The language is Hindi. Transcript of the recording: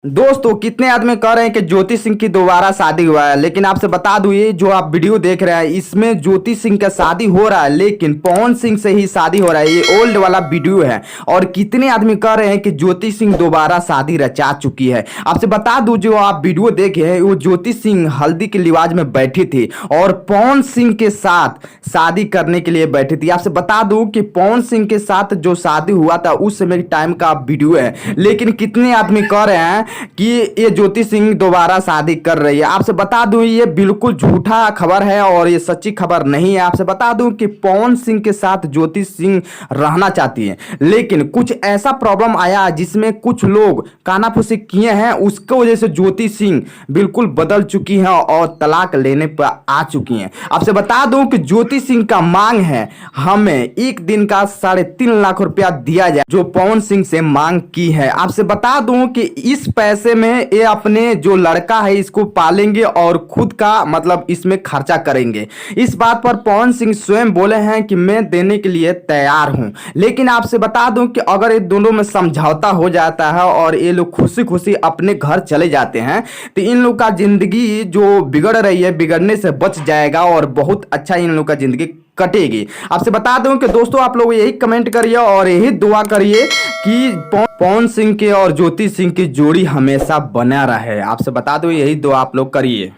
दोस्तों कितने आदमी कह रहे हैं कि ज्योति सिंह की दोबारा शादी हुआ है, लेकिन आपसे बता दूं ये जो आप वीडियो देख रहे हैं इसमें ज्योति सिंह का शादी हो रहा है, लेकिन पवन सिंह से ही शादी हो रहा है। ये ओल्ड वाला वीडियो है। और कितने आदमी कह रहे हैं कि ज्योति सिंह दोबारा शादी रचा चुकी है। आपसे बता दूं जो आप वीडियो देखे हैं वो ज्योति सिंह हल्दी के लिबाज में बैठी थी और पवन सिंह के साथ शादी करने के लिए बैठी थी। आपसे बता दूं कि पवन सिंह के साथ जो शादी हुआ था उस समय टाइम का वीडियो है, लेकिन कितने आदमी कह रहे हैं कि ये ज्योति सिंह दोबारा शादी कर रही है। आपसे बता दूं ये बिल्कुल झूठा खबर है और ये सच्ची खबर नहीं है। आपसे बता दूं कि पवन सिंह के साथ ज्योति सिंह रहना चाहती है, लेकिन कुछ ऐसा प्रॉब्लम आया जिसमें कुछ लोग कानाफूसी किए हैं, उसकी वजह से ज्योति सिंह बिल्कुल बदल चुकी हैं और तलाक लेने पर आ चुकी हैं। आपसे बता दूं कि ज्योति सिंह का मांग है हमें एक दिन का 3.5 लाख रुपया दिया जाए, जो पवन सिंह से मांग की है। आपसे बता दूं कि इस पैसे में ये अपने जो लड़का है इसको पालेंगे और खुद का मतलब इसमें खर्चा करेंगे। इस बात पर पवन सिंह स्वयं बोले हैं कि मैं देने के लिए तैयार हूं। लेकिन आपसे बता दूं कि अगर ये दोनों में समझौता हो जाता है और ये लोग खुशी खुशी अपने घर चले जाते हैं तो इन लोग का जिंदगी जो बिगड़ रही है बिगड़ने से बच जाएगा और बहुत अच्छा इन लोग का जिंदगी कटेगी। आपसे बता दूं कि दोस्तों आप लोग यही कमेंट करिए और यही दुआ करिए कि पवन सिंह के और ज्योति सिंह की जोड़ी हमेशा बना रहे। आपसे बता दूं यही दुआ आप लोग करिए।